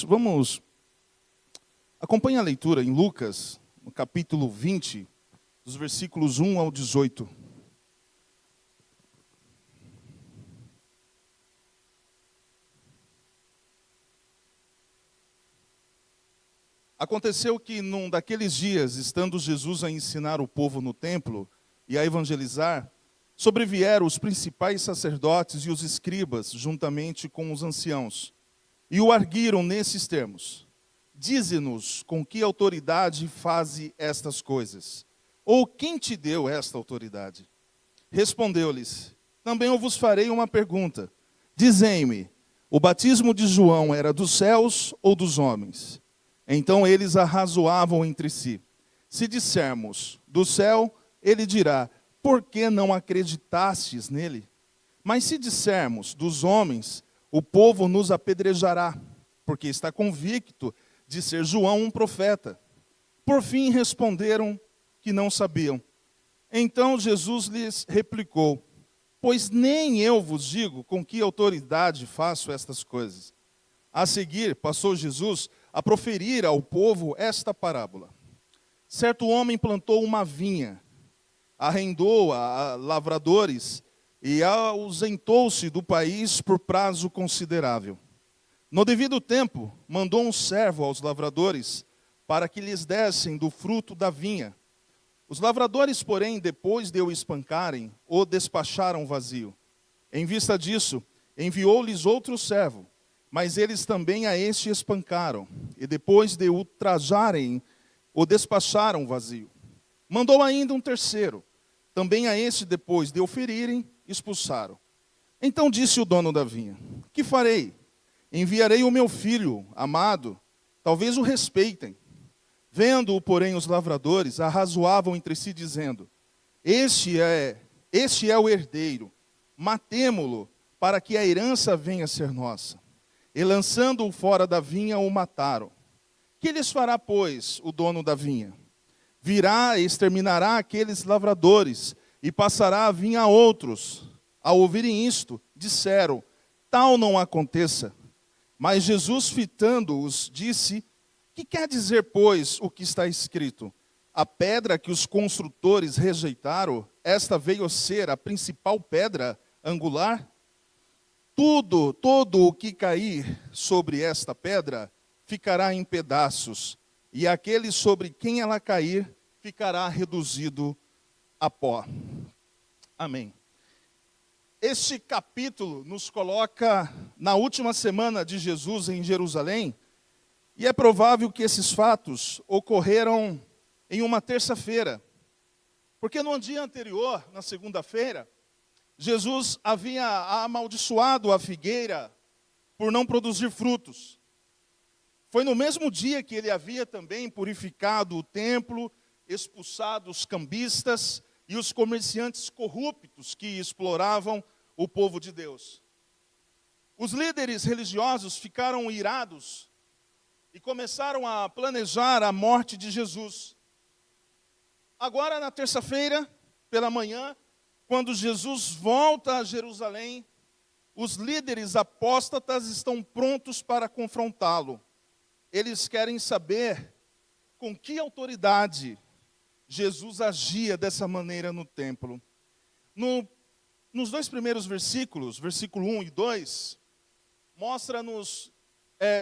Vamos acompanhar a leitura em Lucas, no capítulo 20, dos versículos 1 ao 18. Aconteceu que num daqueles dias, estando Jesus a ensinar o povo no templo e a evangelizar, sobrevieram os principais sacerdotes e os escribas, juntamente com os anciãos, e o arguiram nesses termos: Dize-nos com que autoridade faze estas coisas? Ou quem te deu esta autoridade? Respondeu-lhes: Também eu vos farei uma pergunta. Dizei-me, o batismo de João era dos céus ou dos homens? Então eles arrazoavam entre si. Se dissermos do céu, ele dirá: Por que não acreditastes nele? Mas se dissermos dos homens, o povo nos apedrejará, porque está convicto de ser João um profeta. Por fim responderam que não sabiam. Então Jesus lhes replicou: Pois nem eu vos digo com que autoridade faço estas coisas. A seguir passou Jesus a proferir ao povo esta parábola. Certo homem plantou uma vinha, arrendou a lavradores e ausentou-se do país por prazo considerável. No devido tempo, mandou um servo aos lavradores para que lhes dessem do fruto da vinha. Os lavradores, porém, depois de o espancarem, o despacharam vazio. Em vista disso, enviou-lhes outro servo, mas eles também a este espancaram, e depois de o ultrajarem, o despacharam vazio. Mandou ainda um terceiro, também a este, depois de o ferirem, expulsaram. Então disse o dono da vinha: Que farei? Enviarei o meu filho amado, talvez o respeitem. Vendo-o, porém, os lavradores arrazoavam entre si, dizendo: Este é o herdeiro, matemo-lo, para que a herança venha a ser nossa. E lançando-o fora da vinha, o mataram. Que lhes fará, pois, o dono da vinha? Virá e exterminará aqueles lavradores, e passará a vinha a outros. Ao ouvirem isto, disseram: Tal não aconteça. Mas Jesus, fitando-os, disse: Que quer dizer, pois, o que está escrito? A pedra que os construtores rejeitaram, esta veio a ser a principal pedra angular? Todo o que cair sobre esta pedra ficará em pedaços, e aquele sobre quem ela cair ficará reduzido a pó. Amém. Este capítulo nos coloca na última semana de Jesus em Jerusalém, e é provável que esses fatos ocorreram em uma terça-feira, porque no dia anterior, na segunda-feira, Jesus havia amaldiçoado a figueira por não produzir frutos. Foi no mesmo dia que ele havia também purificado o templo, expulsado os cambistas e os comerciantes corruptos que exploravam o povo de Deus. Os líderes religiosos ficaram irados e começaram a planejar a morte de Jesus. Agora, na terça-feira, pela manhã, quando Jesus volta a Jerusalém, os líderes apóstatas estão prontos para confrontá-lo. Eles querem saber com que autoridade Jesus agia dessa maneira no templo. Nos dois primeiros versículos, versículo 1 e 2, mostra-nos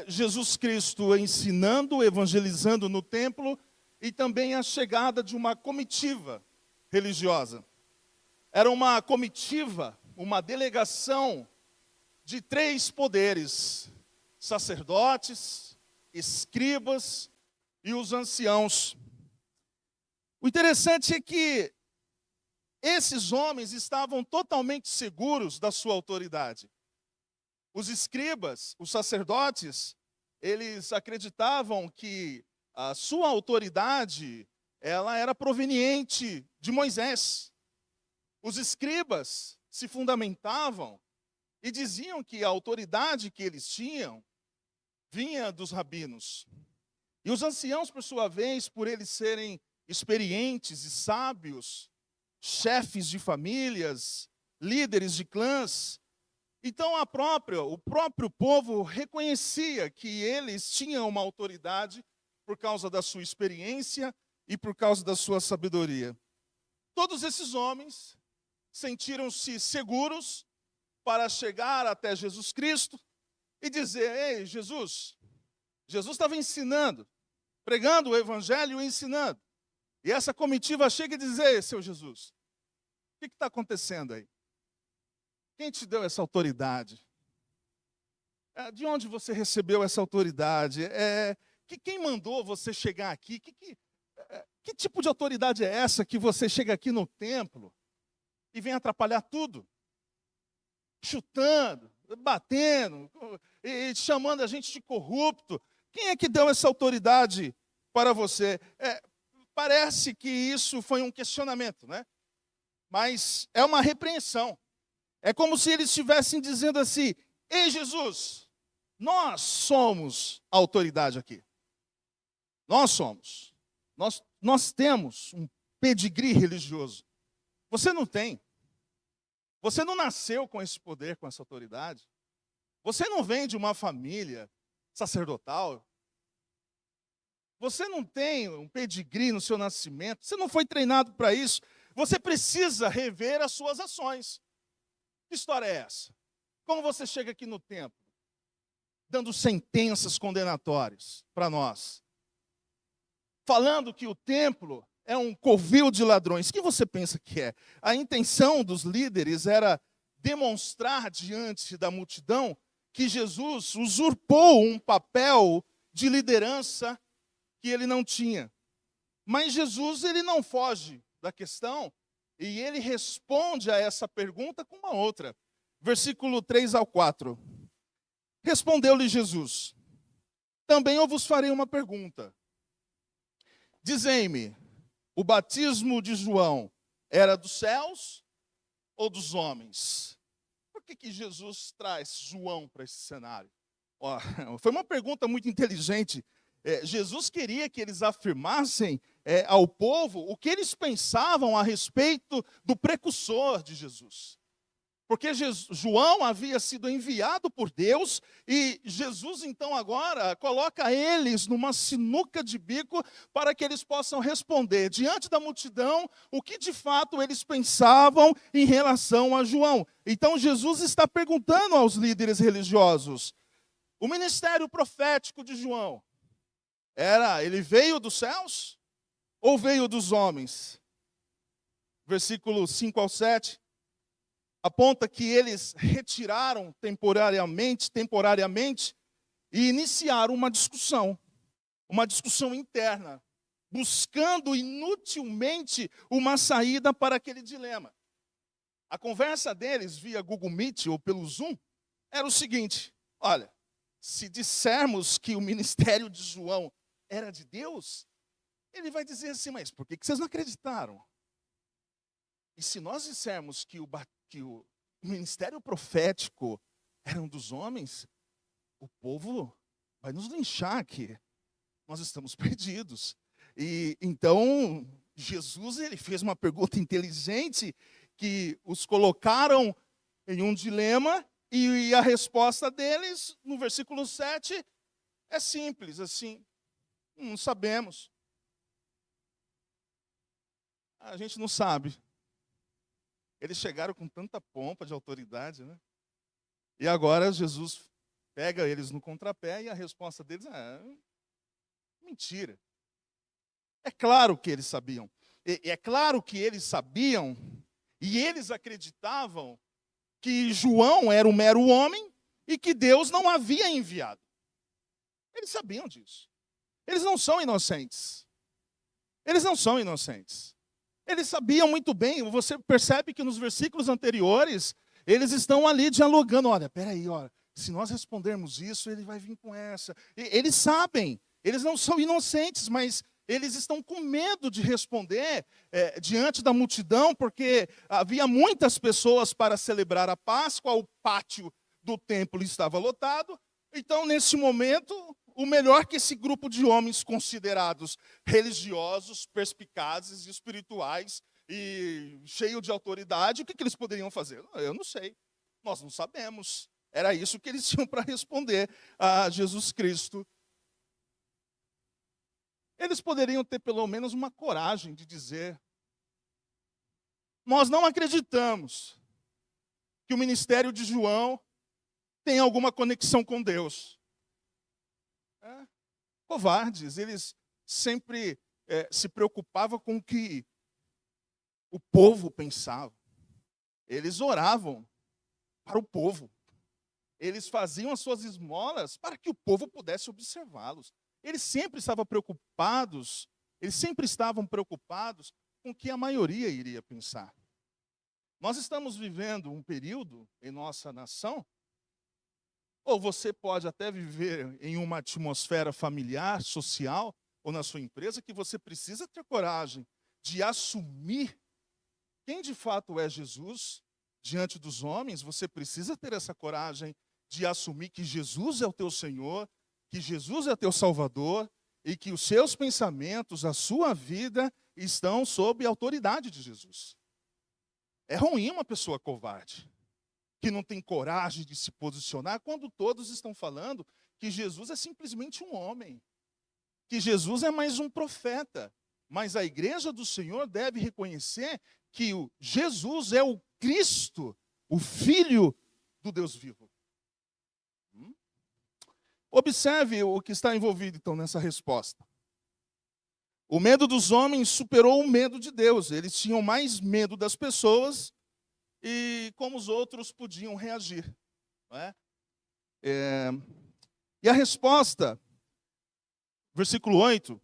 Jesus Cristo ensinando, evangelizando no templo, e também a chegada de uma comitiva religiosa. Era uma comitiva, uma delegação de 3 poderes: sacerdotes, escribas e os anciãos. O interessante é que esses homens estavam totalmente seguros da sua autoridade. Os escribas, os sacerdotes, eles acreditavam que a sua autoridade, ela era proveniente de Moisés. Os escribas se fundamentavam e diziam que a autoridade que eles tinham vinha dos rabinos. E os anciãos, por sua vez, por eles serem experientes e sábios, chefes de famílias, líderes de clãs, Então o próprio povo reconhecia que eles tinham uma autoridade por causa da sua experiência e por causa da sua sabedoria. Todos esses homens sentiram-se seguros para chegar até Jesus Cristo e dizer: ei, Jesus estava ensinando, pregando o evangelho e ensinando. E essa comitiva chega e diz: ei, seu Jesus, o que está acontecendo aí? Quem te deu essa autoridade? De onde você recebeu essa autoridade? Quem mandou você chegar aqui? Que tipo de autoridade é essa que você chega aqui no templo e vem atrapalhar tudo? Chutando, batendo, e chamando a gente de corrupto. Quem é que deu essa autoridade para você? Parece que isso foi um questionamento, né? Mas é uma repreensão. É como se eles estivessem dizendo assim: ei, Jesus, nós somos a autoridade aqui. Nós somos. Nós temos um pedigree religioso. Você não tem. Você não nasceu com esse poder, com essa autoridade. Você não vem de uma família sacerdotal. Você não tem um pedigree no seu nascimento. Você não foi treinado para isso. Você precisa rever as suas ações. Que história é essa? Como você chega aqui no templo, dando sentenças condenatórias para nós, falando que o templo é um covil de ladrões. O que você pensa que é? A intenção dos líderes era demonstrar diante da multidão que Jesus usurpou um papel de liderança que ele não tinha. Mas Jesus, ele não foge da questão e ele responde a essa pergunta com uma outra. Versículo 3 ao 4. Respondeu-lhe Jesus: também eu vos farei uma pergunta. Dizei-me, o batismo de João era dos céus ou dos homens? Por que Jesus traz João para esse cenário? Foi uma pergunta muito inteligente. Jesus queria que eles afirmassem ao povo o que eles pensavam a respeito do precursor de Jesus. Porque João havia sido enviado por Deus e Jesus então agora coloca eles numa sinuca de bico para que eles possam responder diante da multidão o que de fato eles pensavam em relação a João. Então Jesus está perguntando aos líderes religiosos: o ministério profético de João, ele veio dos céus ou veio dos homens? Versículo 5 ao 7. Aponta que eles retiraram temporariamente, e iniciaram uma discussão interna, buscando inutilmente uma saída para aquele dilema. A conversa deles via Google Meet ou pelo Zoom era o seguinte: olha, se dissermos que o ministério de João era de Deus, ele vai dizer assim: mas por que vocês não acreditaram? E se nós dissermos que o ministério profético era um dos homens, o povo vai nos linchar aqui. Nós estamos perdidos. E então Jesus, ele fez uma pergunta inteligente que os colocaram em um dilema, e a resposta deles, no versículo 7, é simples, assim: não sabemos. A gente não sabe. Eles chegaram com tanta pompa de autoridade, né? E agora Jesus pega eles no contrapé e a resposta deles é: mentira. É claro que eles sabiam. É claro que eles sabiam e eles acreditavam que João era um mero homem e que Deus não havia enviado. Eles sabiam disso. Eles não são inocentes. Eles não são inocentes. Eles sabiam muito bem. Você percebe que nos versículos anteriores, eles estão ali dialogando. Olha, peraí, se nós respondermos isso, ele vai vir com essa. Eles sabem, eles não são inocentes, mas eles estão com medo de responder diante da multidão, porque havia muitas pessoas para celebrar a Páscoa, o pátio do templo estava lotado. Então, nesse momento, o melhor que esse grupo de homens considerados religiosos, perspicazes, espirituais e cheio de autoridade, o que eles poderiam fazer? Eu não sei. Nós não sabemos. Era isso que eles tinham para responder a Jesus Cristo. Eles poderiam ter pelo menos uma coragem de dizer: nós não acreditamos que o ministério de João tem alguma conexão com Deus. Covardes, eles sempre se preocupavam com o que o povo pensava. Eles oravam para o povo. Eles faziam as suas esmolas para que o povo pudesse observá-los. Eles sempre estavam preocupados com o que a maioria iria pensar. Nós estamos vivendo um período em nossa nação, ou você pode até viver em uma atmosfera familiar, social, ou na sua empresa, que você precisa ter coragem de assumir quem de fato é Jesus diante dos homens. Você precisa ter essa coragem de assumir que Jesus é o teu Senhor, que Jesus é o teu Salvador, e que os seus pensamentos, a sua vida, estão sob a autoridade de Jesus. É ruim uma pessoa covarde, que não tem coragem de se posicionar, quando todos estão falando que Jesus é simplesmente um homem, que Jesus é mais um profeta. Mas a igreja do Senhor deve reconhecer que o Jesus é o Cristo, o Filho do Deus vivo. Observe o que está envolvido, então, nessa resposta. O medo dos homens superou o medo de Deus. Eles tinham mais medo das pessoas e como os outros podiam reagir. Não é? E a resposta, versículo 8,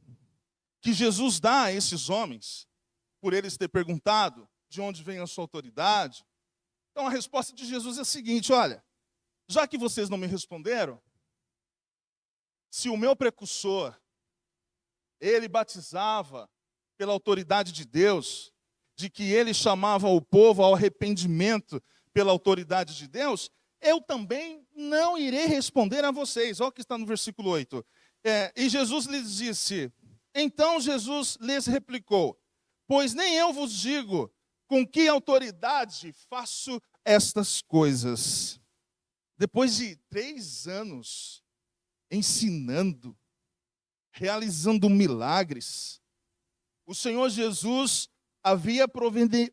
que Jesus dá a esses homens, por eles ter perguntado de onde vem a sua autoridade. Então a resposta de Jesus é a seguinte: olha, já que vocês não me responderam, se o meu precursor, ele batizava pela autoridade de Deus, de que ele chamava o povo ao arrependimento pela autoridade de Deus, eu também não irei responder a vocês. Olha o que está no versículo 8. E Jesus lhes disse, então Jesus lhes replicou, pois nem eu vos digo com que autoridade faço estas coisas. Depois de 3 anos ensinando, realizando milagres, o Senhor Jesus havia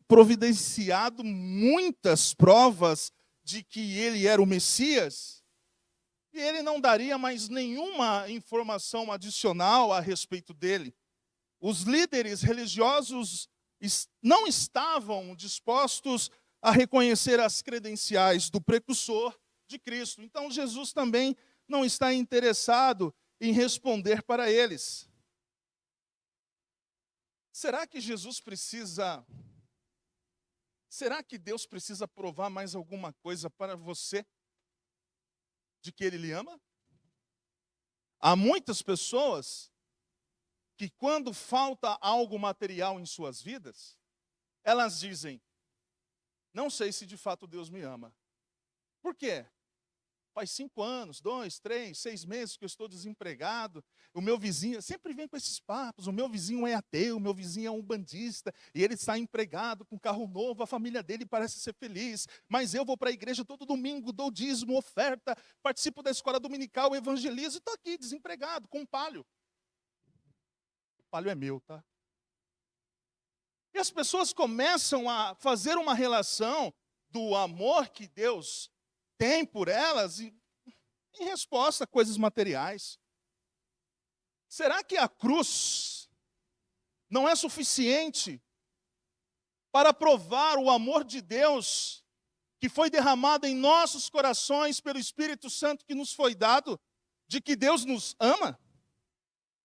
providenciado muitas provas de que ele era o Messias, e ele não daria mais nenhuma informação adicional a respeito dele. Os líderes religiosos não estavam dispostos a reconhecer as credenciais do precursor de Cristo. Então Jesus também não está interessado em responder para eles. Será que Deus precisa provar mais alguma coisa para você de que Ele lhe ama? Há muitas pessoas que quando falta algo material em suas vidas, elas dizem, não sei se de fato Deus me ama. Por quê? Faz 5 anos, 2, 3, 6 meses que eu estou desempregado. O meu vizinho, sempre vem com esses papos, o meu vizinho é ateu, o meu vizinho é um bandista, e ele está empregado com carro novo, a família dele parece ser feliz, mas eu vou para a igreja todo domingo, dou dízimo, oferta, participo da escola dominical, evangelizo, e estou aqui desempregado, com um palho. O palho é meu, tá? E as pessoas começam a fazer uma relação do amor que Deus tem por elas em resposta a coisas materiais. Será que a cruz não é suficiente para provar o amor de Deus que foi derramado em nossos corações pelo Espírito Santo que nos foi dado, de que Deus nos ama?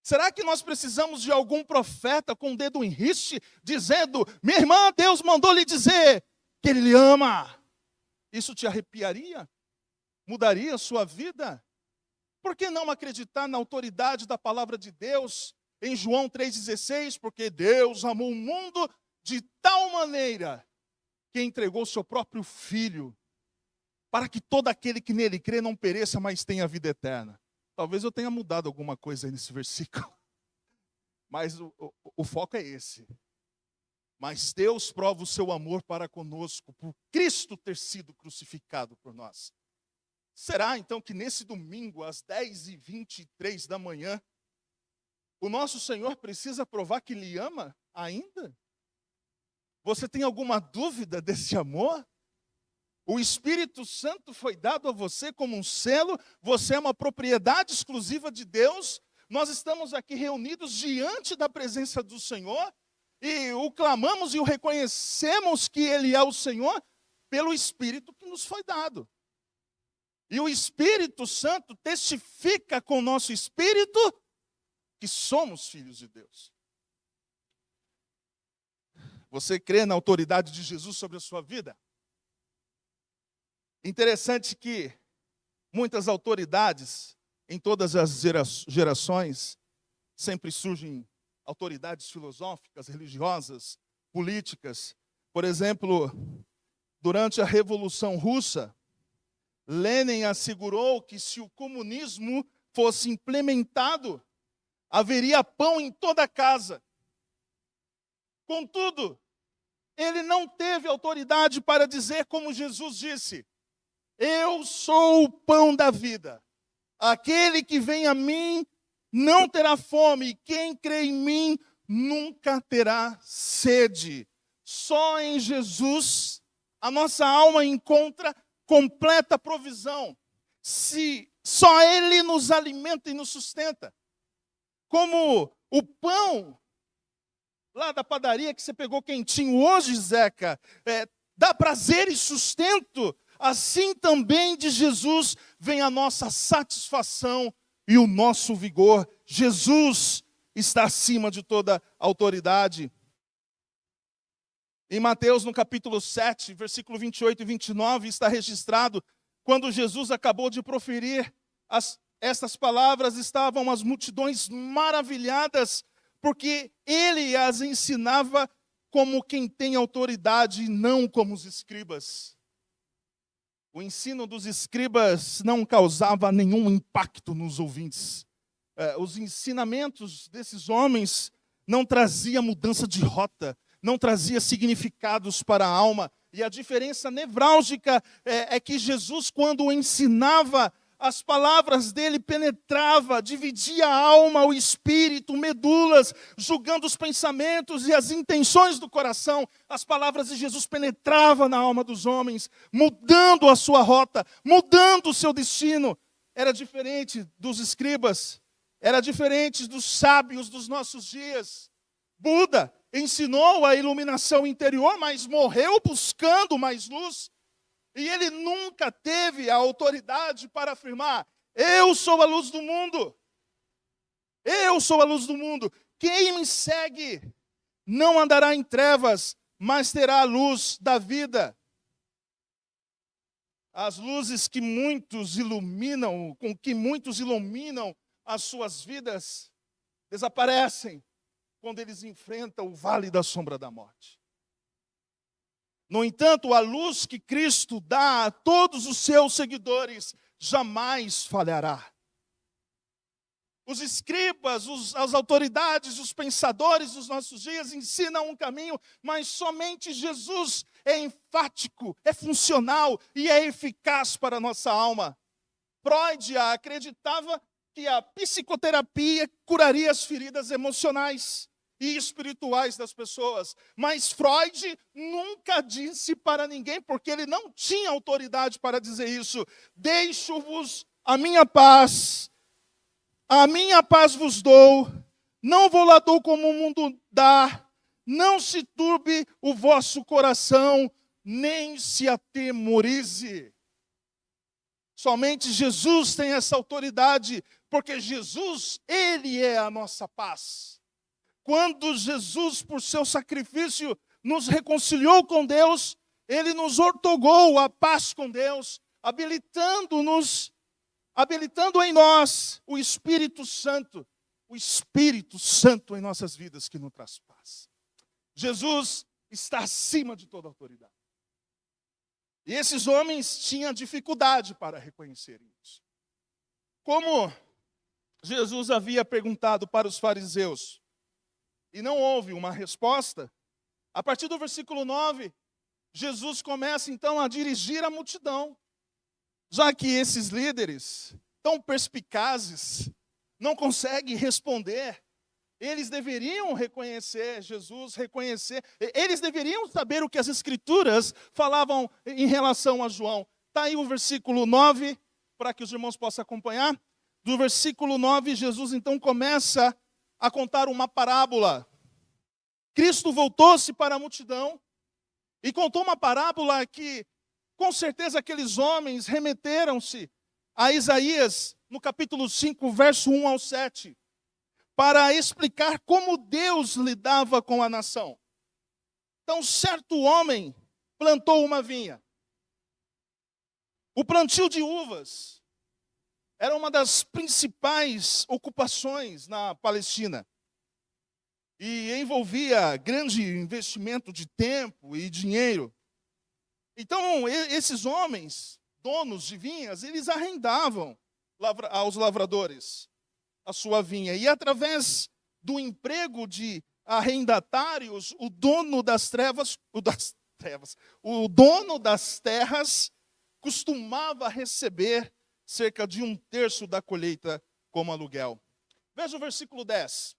Será que nós precisamos de algum profeta com o dedo em riste, dizendo, minha irmã, Deus mandou lhe dizer que Ele lhe ama? Isso te arrepiaria? Mudaria a sua vida? Por que não acreditar na autoridade da palavra de Deus em João 3,16? Porque Deus amou o mundo de tal maneira que entregou seu próprio Filho, para que todo aquele que nele crê não pereça, mas tenha a vida eterna. Talvez eu tenha mudado alguma coisa aí nesse versículo, mas o foco é esse. Mas Deus prova o seu amor para conosco, por Cristo ter sido crucificado por nós. Será então que nesse domingo, às 10h23 da manhã, o nosso Senhor precisa provar que lhe ama ainda? Você tem alguma dúvida desse amor? O Espírito Santo foi dado a você como um selo, você é uma propriedade exclusiva de Deus. Nós estamos aqui reunidos diante da presença do Senhor e o clamamos e o reconhecemos que Ele é o Senhor pelo Espírito que nos foi dado. E o Espírito Santo testifica com o nosso espírito que somos filhos de Deus. Você crê na autoridade de Jesus sobre a sua vida? Interessante que muitas autoridades, em todas as gerações, sempre surgem autoridades filosóficas, religiosas, políticas. Por exemplo, durante a Revolução Russa, Lenin assegurou que se o comunismo fosse implementado, haveria pão em toda a casa. Contudo, ele não teve autoridade para dizer como Jesus disse: eu sou o pão da vida. Aquele que vem a mim não terá fome, e quem crê em mim nunca terá sede. Só em Jesus a nossa alma encontra completa provisão. Se só Ele nos alimenta e nos sustenta. Como o pão lá da padaria que você pegou quentinho hoje, Zeca, dá prazer e sustento, assim também de Jesus vem a nossa satisfação e o nosso vigor. Jesus está acima de toda autoridade. Em Mateus, no capítulo 7, versículo 28 e 29, está registrado, quando Jesus acabou de proferir estas palavras, estavam as multidões maravilhadas, porque ele as ensinava como quem tem autoridade e não como os escribas. O ensino dos escribas não causava nenhum impacto nos ouvintes. Os ensinamentos desses homens não traziam mudança de rota, não trazia significados para a alma. E a diferença nevrálgica é que Jesus, quando ensinava, as palavras dele penetrava, dividia a alma, o espírito, medulas, julgando os pensamentos e as intenções do coração. As palavras de Jesus penetravam na alma dos homens, mudando a sua rota, mudando o seu destino. Era diferente dos escribas, era diferente dos sábios dos nossos dias. Buda ensinou a iluminação interior, mas morreu buscando mais luz. E ele nunca teve a autoridade para afirmar: eu sou a luz do mundo. Eu sou a luz do mundo. Quem me segue não andará em trevas, mas terá a luz da vida. As luzes que muitos iluminam, com que muitos iluminam as suas vidas, desaparecem quando eles enfrentam o vale da sombra da morte. No entanto, a luz que Cristo dá a todos os seus seguidores jamais falhará. Os escribas, as autoridades, os pensadores dos nossos dias ensinam um caminho, mas somente Jesus é enfático, é funcional e é eficaz para a nossa alma. Freud acreditava que a psicoterapia curaria as feridas emocionais e espirituais das pessoas. Mas Freud nunca disse para ninguém, porque ele não tinha autoridade para dizer isso: deixo-vos a minha paz vos dou, não vou lá dou como o mundo dá, não se turbe o vosso coração, nem se atemorize. Somente Jesus tem essa autoridade, porque Jesus, Ele é a nossa paz. Quando Jesus, por seu sacrifício, nos reconciliou com Deus, Ele nos ortogou a paz com Deus, habilitando em nós o Espírito Santo em nossas vidas que nos traz paz. Jesus está acima de toda autoridade. E esses homens tinham dificuldade para reconhecerem isso. Como Jesus havia perguntado para os fariseus, e não houve uma resposta, A partir do versículo 9, Jesus começa então a dirigir a multidão, já que esses líderes, tão perspicazes, não conseguem responder. Eles deveriam reconhecer Jesus, eles deveriam saber o que as Escrituras falavam em relação a João. Está aí o versículo 9, para que os irmãos possam acompanhar. Do versículo 9, Jesus então começa a contar uma parábola. Cristo voltou-se para a multidão e contou uma parábola que, com certeza, aqueles homens remeteram-se a Isaías, no capítulo 5, verso 1 ao 7, para explicar como Deus lidava com a nação. Então, certo homem plantou uma vinha. O plantio de uvas era uma das principais ocupações na Palestina. E envolvia grande investimento de tempo e dinheiro. Então, esses homens, donos de vinhas, eles arrendavam aos lavradores a sua vinha. E através do emprego de arrendatários, o dono das terras costumava receber cerca de 1/3 da colheita como aluguel. Veja o versículo 10.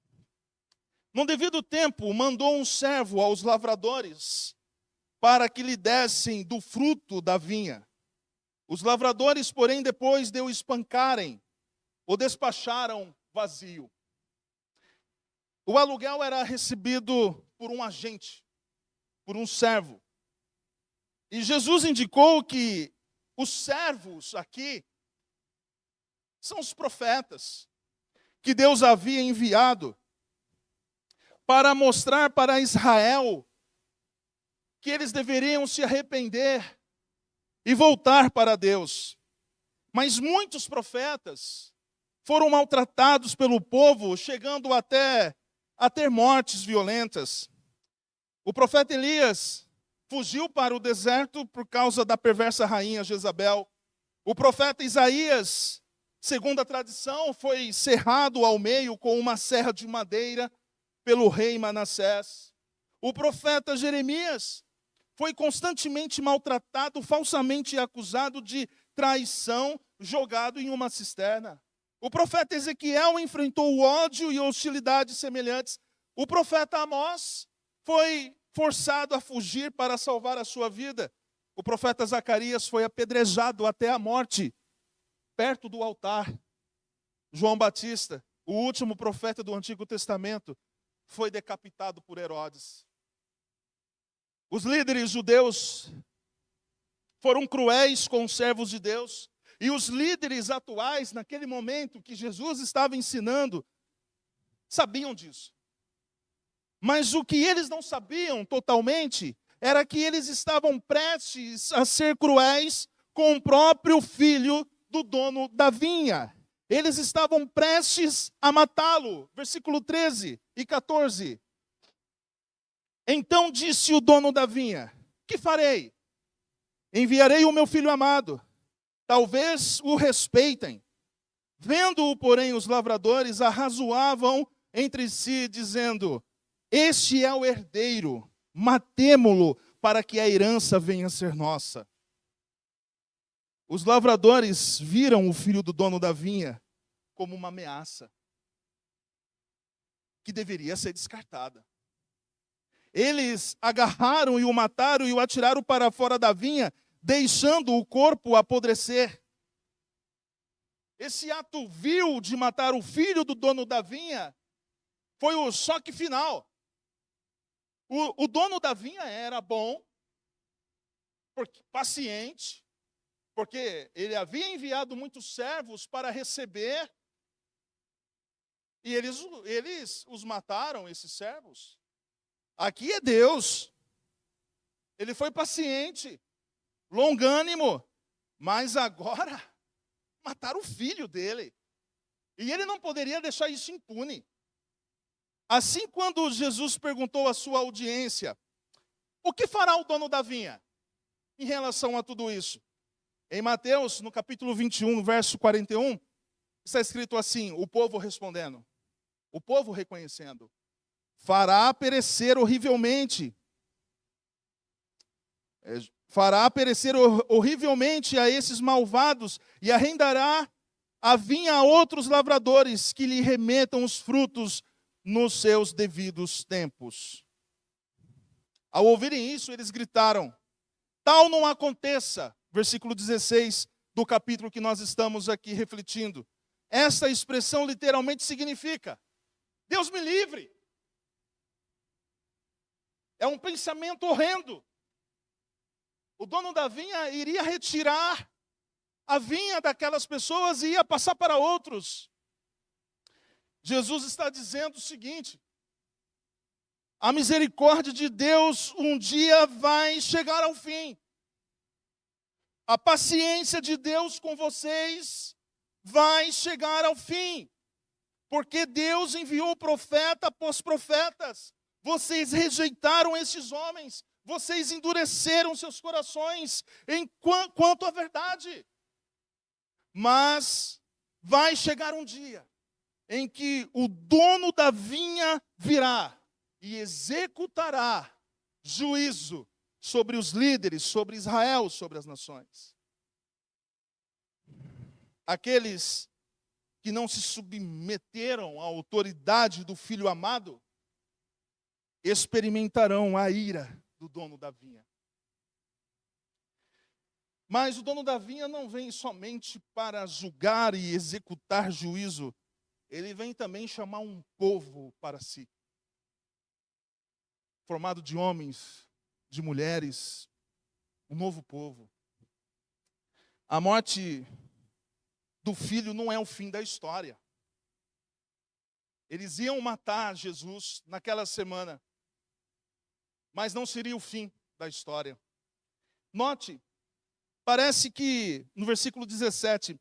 Num devido tempo, mandou um servo aos lavradores para que lhe dessem do fruto da vinha. Os lavradores, porém, depois de o espancarem, o despacharam vazio. O aluguel era recebido por um agente, por um servo. E Jesus indicou que os servos aqui são os profetas que Deus havia enviado para mostrar para Israel que eles deveriam se arrepender e voltar para Deus. Mas muitos profetas foram maltratados pelo povo, chegando até a ter mortes violentas. O profeta Elias fugiu para o deserto por causa da perversa rainha Jezabel. O profeta Isaías, segundo a tradição, foi serrado ao meio com uma serra de madeira pelo rei Manassés. O profeta Jeremias foi constantemente maltratado, falsamente acusado de traição, jogado em uma cisterna. O profeta Ezequiel enfrentou o ódio e hostilidades semelhantes. O profeta Amós foi forçado a fugir para salvar a sua vida. O profeta Zacarias foi apedrejado até a morte, perto do altar. João Batista, o último profeta do Antigo Testamento, foi decapitado por Herodes. Os líderes judeus foram cruéis com os servos de Deus. E os líderes atuais, naquele momento que Jesus estava ensinando, sabiam disso. Mas o que eles não sabiam totalmente era que eles estavam prestes a ser cruéis com o próprio filho do dono da vinha. Eles estavam prestes a matá-lo. Versículo 13 e 14. Então disse o dono da vinha: que farei? Enviarei o meu filho amado. Talvez o respeitem. Vendo-o, porém, os lavradores arrazoavam entre si, dizendo: este é o herdeiro, matemo-lo para que a herança venha a ser nossa. Os lavradores viram o filho do dono da vinha como uma ameaça que deveria ser descartada. Eles agarraram e o mataram e o atiraram para fora da vinha, deixando o corpo apodrecer. Esse ato vil de matar o filho do dono da vinha foi o choque final. O dono da vinha era bom, paciente, porque ele havia enviado muitos servos para receber, e eles os mataram, esses servos. Aqui é Deus. Ele foi paciente, longânimo, mas agora mataram o filho dele. E ele não poderia deixar isso impune. Assim, quando Jesus perguntou à sua audiência: o que fará o dono da vinha em relação a tudo isso? Em Mateus, no capítulo 21, verso 41, está escrito assim, o povo respondendo, o povo reconhecendo: fará perecer horrivelmente fará perecer horrivelmente a esses malvados e arrendará a vinha a outros lavradores que lhe remetam os frutos nos seus devidos tempos. Ao ouvirem isso, eles gritaram: tal não aconteça. Versículo 16 do capítulo que nós estamos aqui refletindo. Essa expressão literalmente significa: Deus me livre. É um pensamento horrendo. O dono da vinha iria retirar a vinha daquelas pessoas e ia passar para outros. Jesus está dizendo o seguinte: a misericórdia de Deus um dia vai chegar ao fim. A paciência de Deus com vocês vai chegar ao fim. Porque Deus enviou profeta após profetas. Vocês rejeitaram esses homens. Vocês endureceram seus corações quanto à verdade. Mas vai chegar um dia em que o dono da vinha virá e executará juízo sobre os líderes, sobre Israel, sobre as nações. Aqueles que não se submeteram à autoridade do Filho amado experimentarão a ira do dono da vinha. Mas o dono da vinha não vem somente para julgar e executar juízo, ele vem também chamar um povo para si, formado de homens, de mulheres, um novo povo. A morte do filho não é o fim da história. Eles iam matar Jesus naquela semana, mas não seria o fim da história. Note, parece que, no versículo 17,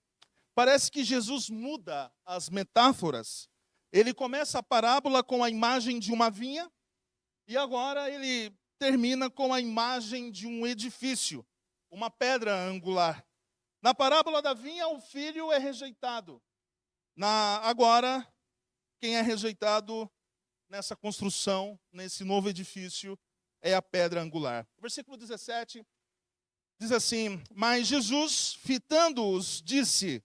parece que Jesus muda as metáforas. Ele começa a parábola com a imagem de uma vinha, e agora ele termina com a imagem de um edifício, uma pedra angular. Na parábola da vinha, o filho é rejeitado. Agora, quem é rejeitado nessa construção, nesse novo edifício, é a pedra angular. O versículo 17 diz assim: mas Jesus, fitando-os, disse: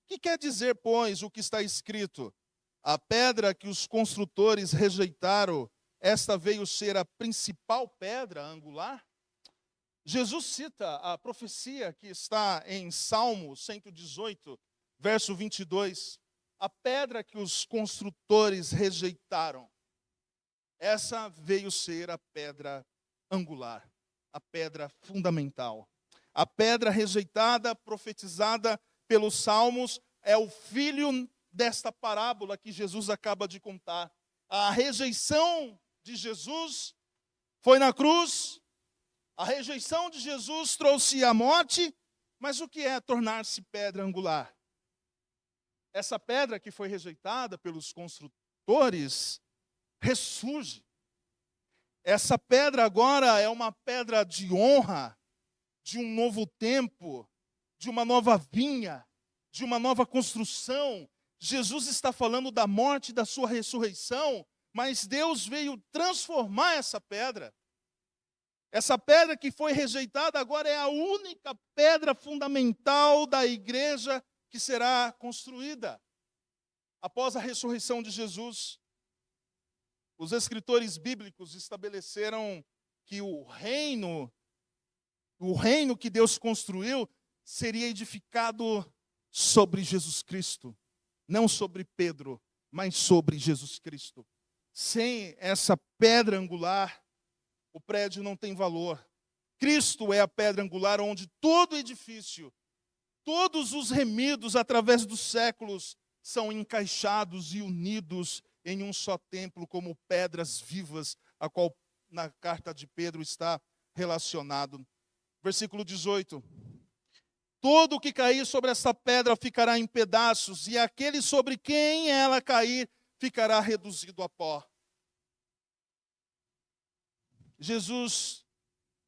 que quer dizer, pois, o que está escrito? A pedra que os construtores rejeitaram, esta veio ser a principal pedra angular? Jesus cita a profecia que está em Salmo 118, verso 22. A pedra que os construtores rejeitaram, essa veio ser a pedra angular, a pedra fundamental. A pedra rejeitada, profetizada pelos Salmos, é o filho desta parábola que Jesus acaba de contar. A rejeição de Jesus foi na cruz, a rejeição de Jesus trouxe a morte, mas o que é tornar-se pedra angular? Essa pedra que foi rejeitada pelos construtores ressurge. Essa pedra agora é uma pedra de honra, de um novo tempo, de uma nova vinha, de uma nova construção. Jesus está falando da morte e da sua ressurreição, mas Deus veio transformar essa pedra. Essa pedra que foi rejeitada agora é a única pedra fundamental da igreja que será construída após a ressurreição de Jesus. Os escritores bíblicos estabeleceram que o reino que Deus construiu seria edificado sobre Jesus Cristo, não sobre Pedro, mas sobre Jesus Cristo. Sem essa pedra angular, o prédio não tem valor. Cristo é a pedra angular onde todo edifício, todos os remidos através dos séculos são encaixados e unidos em um só templo como pedras vivas, a qual na carta de Pedro está relacionado. Versículo 18. Todo o que cair sobre essa pedra ficará em pedaços, e aquele sobre quem ela cair ficará reduzido a pó. Jesus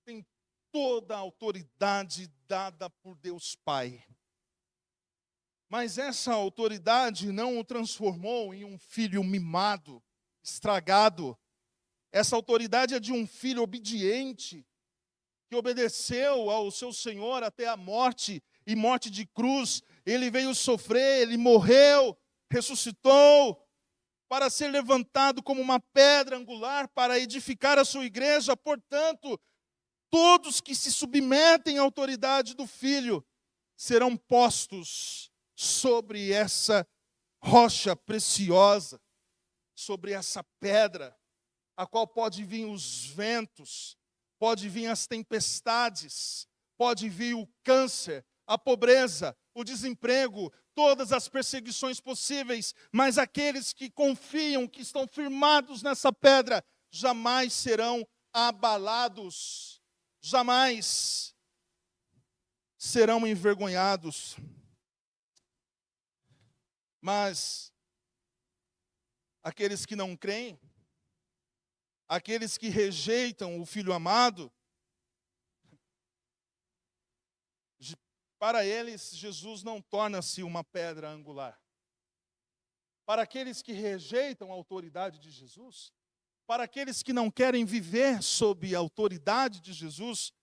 tem toda a autoridade dada por Deus Pai. Mas essa autoridade não o transformou em um filho mimado, estragado. Essa autoridade é de um filho obediente, que obedeceu ao seu Senhor até a morte, e morte de cruz. Ele veio sofrer, ele morreu, ressuscitou, para ser levantado como uma pedra angular, para edificar a sua igreja. Portanto, todos que se submetem à autoridade do Filho serão postos sobre essa rocha preciosa, sobre essa pedra, a qual pode vir os ventos, pode vir as tempestades, pode vir o câncer, a pobreza, o desemprego, todas as perseguições possíveis, mas aqueles que confiam, que estão firmados nessa pedra, jamais serão abalados, jamais serão envergonhados. Mas aqueles que não creem, aqueles que rejeitam o Filho amado, para eles, Jesus não torna-se uma pedra angular. Para aqueles que rejeitam a autoridade de Jesus, para aqueles que não querem viver sob a autoridade de Jesus,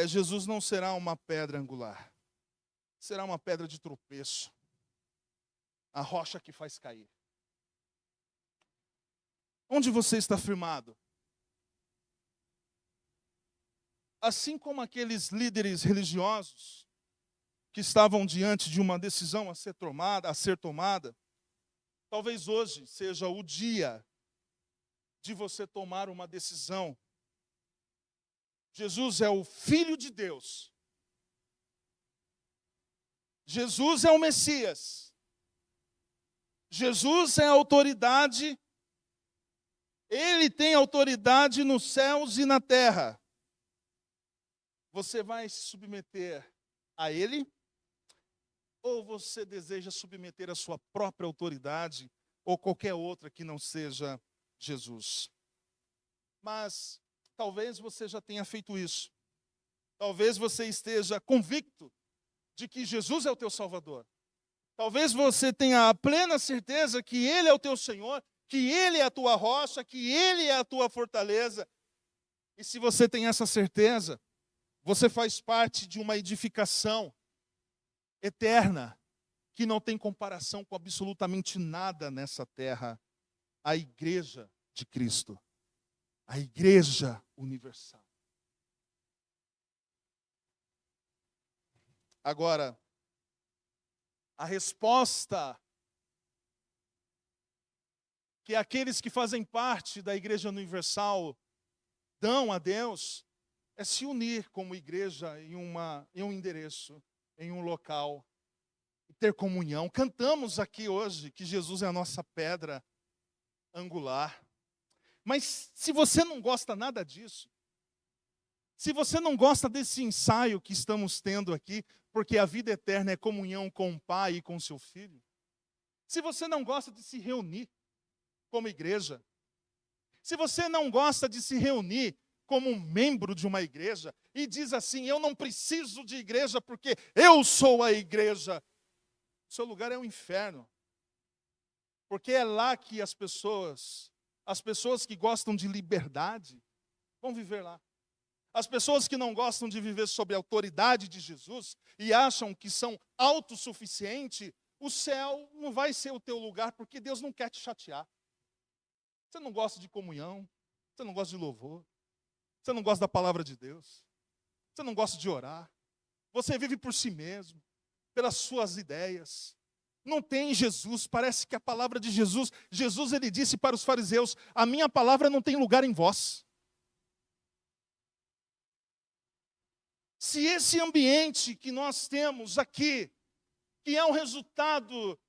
Jesus não será uma pedra angular. Será uma pedra de tropeço. A rocha que faz cair. Onde você está firmado? Assim como aqueles líderes religiosos que estavam diante de uma decisão a ser tomada, talvez hoje seja o dia de você tomar uma decisão. Jesus é o Filho de Deus. Jesus é o Messias. Jesus é a autoridade. Ele tem autoridade nos céus e na terra. Você vai se submeter a Ele? Ou você deseja submeter a sua própria autoridade ou qualquer outra que não seja Jesus? Mas talvez você já tenha feito isso. Talvez você esteja convicto de que Jesus é o teu Salvador. Talvez você tenha a plena certeza que Ele é o teu Senhor, que Ele é a tua rocha, que Ele é a tua fortaleza. E se você tem essa certeza, você faz parte de uma edificação eterna, que não tem comparação com absolutamente nada nessa terra, a igreja de Cristo, a igreja universal. Agora, a resposta que aqueles que fazem parte da igreja universal dão a Deus é se unir como igreja em um endereço, em um local, e ter comunhão. Cantamos aqui hoje que Jesus é a nossa pedra angular. Mas se você não gosta nada disso, se você não gosta desse ensaio que estamos tendo aqui, porque a vida eterna é comunhão com o Pai e com seu Filho, se você não gosta de se reunir como igreja, se você não gosta de se reunir como um membro de uma igreja, e diz assim, eu não preciso de igreja porque eu sou a igreja, seu lugar é o inferno. Porque é lá que as pessoas que gostam de liberdade, vão viver lá. As pessoas que não gostam de viver sob a autoridade de Jesus, e acham que são autossuficientes, o céu não vai ser o teu lugar, porque Deus não quer te chatear. Você não gosta de comunhão, você não gosta de louvor, você não gosta da palavra de Deus, você não gosta de orar, você vive por si mesmo, pelas suas ideias. Não tem Jesus, parece que a palavra de Jesus, ele disse para os fariseus, a minha palavra não tem lugar em vós. Se esse ambiente que nós temos aqui, que é um resultado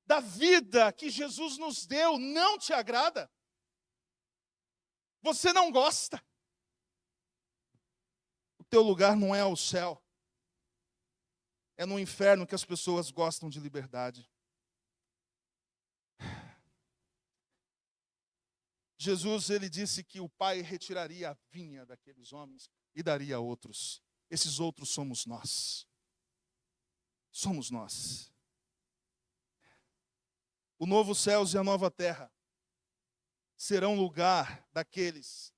da vida que Jesus nos deu, não te agrada, você não gosta, o teu lugar não é o céu, é no inferno que as pessoas gostam de liberdade. Jesus, ele disse que o Pai retiraria a vinha daqueles homens e daria a outros. Esses outros somos nós. Somos nós. O novo céus e a nova terra serão lugar daqueles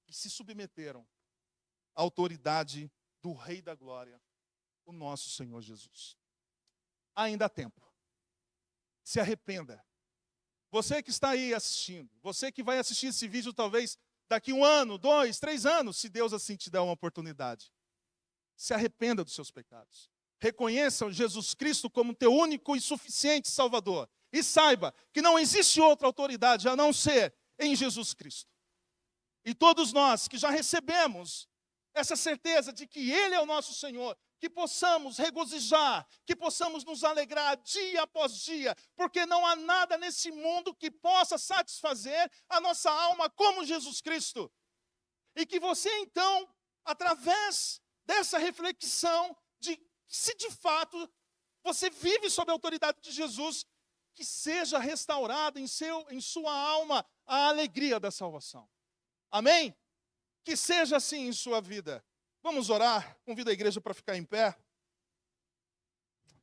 que se submeteram a autoridade do Rei da Glória, o nosso Senhor Jesus. Ainda há tempo. Se arrependa. Você que está aí assistindo, você que vai assistir esse vídeo talvez daqui 1 ano, 2, 3 anos, se Deus assim te der uma oportunidade. Se arrependa dos seus pecados. Reconheça Jesus Cristo como teu único e suficiente Salvador. E saiba que não existe outra autoridade a não ser em Jesus Cristo. E todos nós que já recebemos essa certeza de que Ele é o nosso Senhor, que possamos regozijar, que possamos nos alegrar dia após dia, porque não há nada nesse mundo que possa satisfazer a nossa alma como Jesus Cristo. E que você então, através dessa reflexão, de se de fato você vive sob a autoridade de Jesus, que seja restaurada em sua alma a alegria da salvação. Amém? Que seja assim em sua vida. Vamos orar? Convido a igreja para ficar em pé.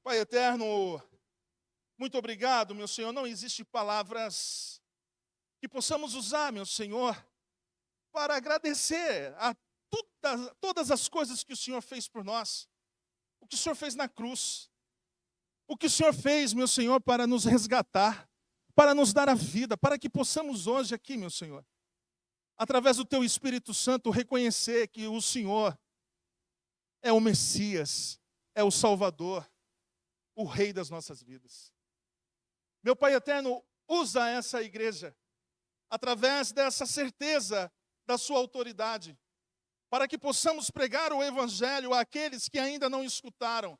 Pai eterno, muito obrigado, meu Senhor. Não existem palavras que possamos usar, meu Senhor, para agradecer a todas as coisas que o Senhor fez por nós. O que o Senhor fez na cruz. O que o Senhor fez, meu Senhor, para nos resgatar, para nos dar a vida, para que possamos hoje aqui, meu Senhor, através do Teu Espírito Santo, reconhecer que o Senhor é o Messias, é o Salvador, o Rei das nossas vidas. Meu Pai eterno, usa essa igreja, através dessa certeza da Sua autoridade, para que possamos pregar o Evangelho àqueles que ainda não escutaram,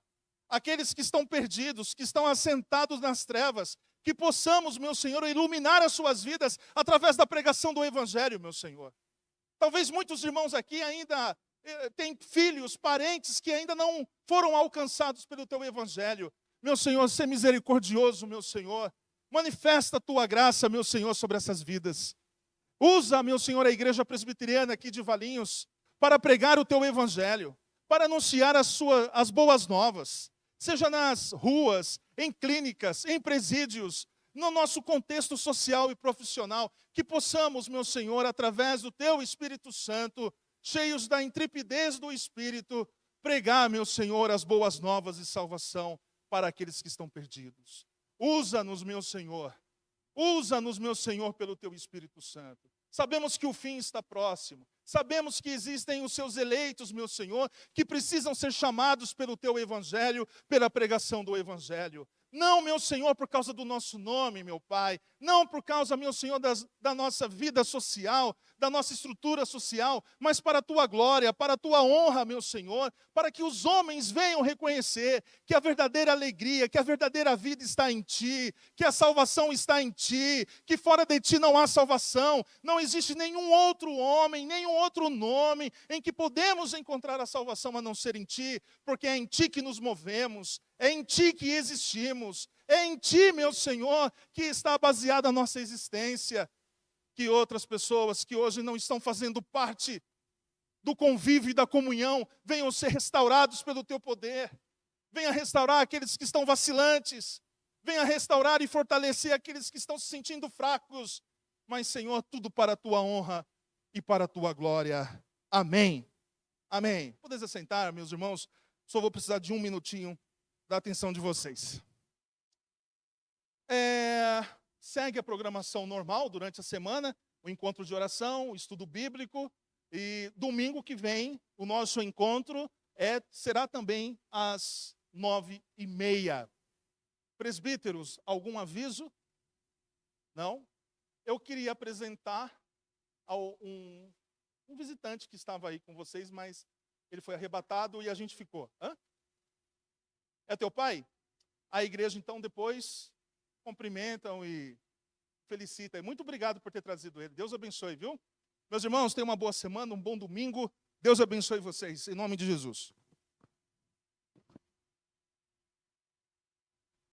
aqueles que estão perdidos, que estão assentados nas trevas, que possamos, meu Senhor, iluminar as suas vidas através da pregação do Evangelho, meu Senhor. Talvez muitos irmãos aqui ainda têm filhos, parentes que ainda não foram alcançados pelo Teu Evangelho. Meu Senhor, sê misericordioso, meu Senhor. Manifesta a Tua graça, meu Senhor, sobre essas vidas. Usa, meu Senhor, a igreja presbiteriana aqui de Valinhos para pregar o Teu Evangelho, para anunciar as boas novas, seja nas ruas, em clínicas, em presídios, no nosso contexto social e profissional, que possamos, meu Senhor, através do Teu Espírito Santo, cheios da intrepidez do Espírito, pregar, meu Senhor, as boas novas de salvação para aqueles que estão perdidos. Usa-nos, meu Senhor. Usa-nos, meu Senhor, pelo Teu Espírito Santo. Sabemos que o fim está próximo. Sabemos que existem os Seus eleitos, meu Senhor, que precisam ser chamados pelo Teu Evangelho, pela pregação do Evangelho. Não, meu Senhor, por causa do nosso nome, meu Pai. Não por causa, meu Senhor, da nossa vida social, da nossa estrutura social, mas para a Tua glória, para a Tua honra, meu Senhor, para que os homens venham reconhecer que a verdadeira alegria, que a verdadeira vida está em Ti, que a salvação está em Ti, que fora de Ti não há salvação, não existe nenhum outro homem, nenhum outro nome em que podemos encontrar a salvação a não ser em Ti, porque é em Ti que nos movemos, é em Ti que existimos, é em Ti, meu Senhor, que está baseada a nossa existência. Que outras pessoas que hoje não estão fazendo parte do convívio e da comunhão venham ser restaurados pelo Teu poder. Venha restaurar aqueles que estão vacilantes. Venha restaurar e fortalecer aqueles que estão se sentindo fracos. Mas, Senhor, tudo para a Tua honra e para a Tua glória. Amém. Amém. Podem sentar, meus irmãos. Só vou precisar de 1 minutinho da atenção de vocês. Segue a programação normal durante a semana, o encontro de oração, o estudo bíblico, e domingo que vem o nosso encontro será também às 9h30. Presbíteros, algum aviso? Não? Eu queria apresentar um visitante que estava aí com vocês, mas ele foi arrebatado e a gente ficou. Hã? É teu pai? A igreja, então, depois cumprimentam e felicitam. Muito obrigado por ter trazido ele. Deus abençoe, viu? Meus irmãos, tenham uma boa semana, um bom domingo. Deus abençoe vocês, em nome de Jesus.